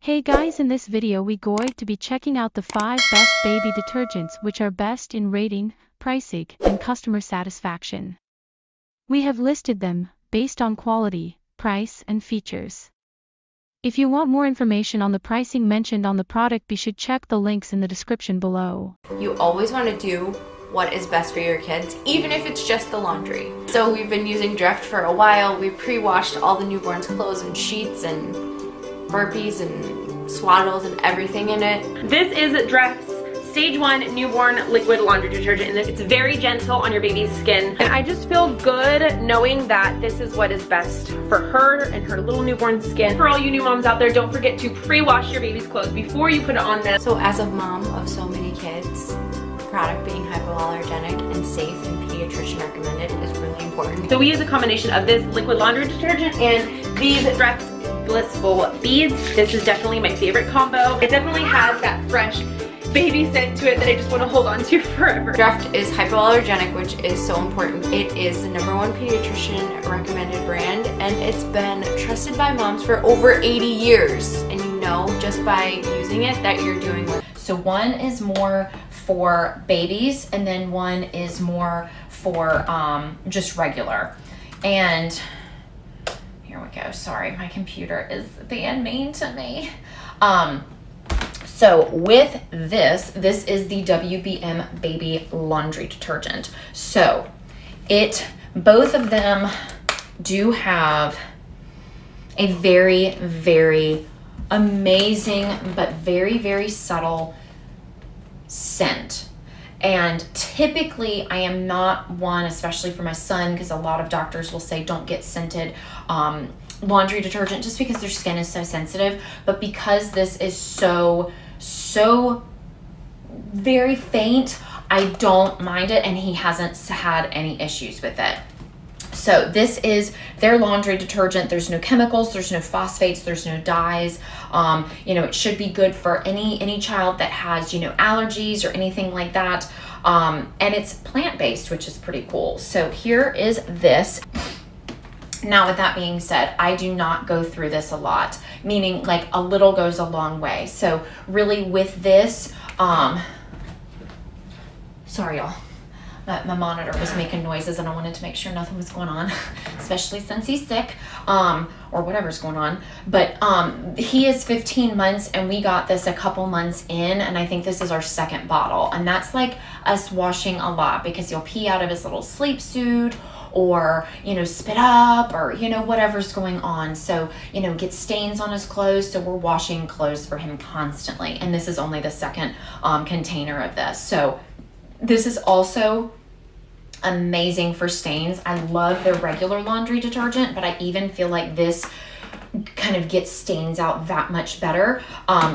Hey guys, in this video we going to be checking out the 5 best baby detergents which are best in rating, pricing, and customer satisfaction. We have listed them based on quality, price, and features. If you want more information on the pricing mentioned on the product, you should check the links in the description below. You always want to do what is best for your kids, even if it's just the laundry. So we've been using Drift for a while. We pre-washed all the newborns' clothes and sheets and burpees and swaddles and everything in it. This is Drift's Stage 1 Newborn Liquid Laundry Detergent, and it's very gentle on your baby's skin. And I just feel good knowing that this is what is best for her and her little newborn skin. For all you new moms out there, don't forget to pre-wash your baby's clothes before you put it on them. So as a mom of so many kids, the product being hypoallergenic and safe and pediatrician recommended is really important. So we use a combination of this liquid laundry detergent and these Drift Blissful beads. This is definitely my favorite combo. It definitely has that fresh baby scent to it that I just want to hold on to forever. Drift is hypoallergenic, which is so important. It is the #1 pediatrician recommended brand, and it's been trusted by moms for over 80 years. And you know just by using it that you're doing what. So one is more for babies and then one is more for just regular. And here we go. Sorry, my computer is being mean to me. So with this is the WBM Baby Laundry Detergent. So both of them do have a very, very amazing but very, very subtle scent. And typically I am not one, especially for my son, because a lot of doctors will say don't get scented laundry detergent just because their skin is so sensitive. But because this is so very faint, I don't mind it, and he hasn't had any issues with it. So this is their laundry detergent. There's no chemicals, there's no phosphates, there's no dyes. It should be good for any child that has, allergies or anything like that. And it's plant-based, which is pretty cool. So here is this. Now, with that being said, I do not go through this a lot, meaning like a little goes a long way. So really with this, sorry y'all. My monitor was making noises and I wanted to make sure nothing was going on, especially since he's sick, or whatever's going on. But he is 15 months and we got this a couple months in, and I think this is our second bottle. And that's like us washing a lot because he'll pee out of his little sleep suit or, spit up or, whatever's going on. So, get stains on his clothes. So we're washing clothes for him constantly. And this is only the second container of this. So this is also amazing for stains. I love their regular laundry detergent, but I even feel like this kind of gets stains out that much better.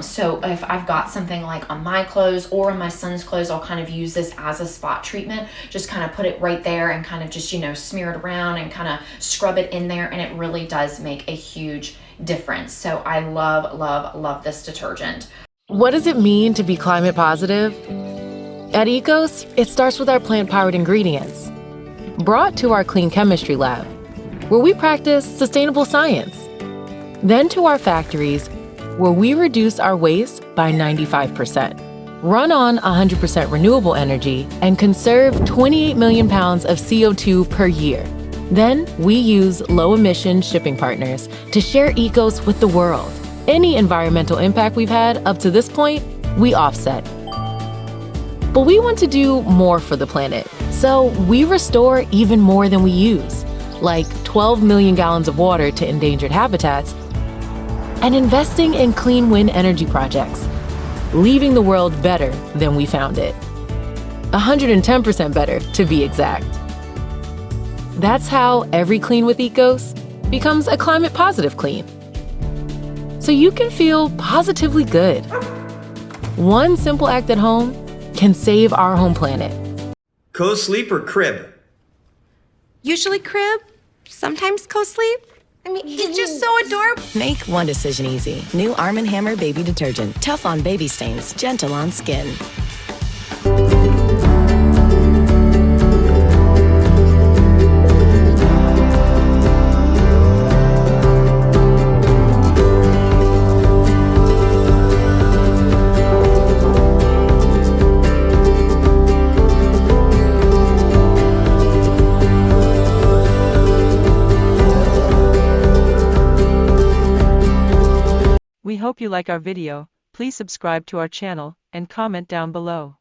So if I've got something like on my clothes or on my son's clothes, I'll kind of use this as a spot treatment. Just kind of put it right there and kind of just, smear it around and kind of scrub it in there. And it really does make a huge difference. So I love, love, love this detergent. What does it mean to be climate positive? At Ecos, it starts with our plant-powered ingredients, brought to our clean chemistry lab, where we practice sustainable science. Then to our factories, where we reduce our waste by 95%, run on 100% renewable energy, and conserve 28 million pounds of CO2 per year. Then we use low-emission shipping partners to share Ecos with the world. Any environmental impact we've had up to this point, we offset. But we want to do more for the planet, so we restore even more than we use, like 12 million gallons of water to endangered habitats, and investing in clean wind energy projects, leaving the world better than we found it. 110% better, to be exact. That's how every clean with Ecos becomes a climate positive clean. So you can feel positively good. One simple act at home can save our home planet. Co-sleep or crib? Usually crib, sometimes co-sleep. I mean, he's just so adorable. Make one decision easy. New Arm & Hammer Baby Detergent. Tough on baby stains, gentle on skin. We hope you like our video. Please subscribe to our channel and comment down below.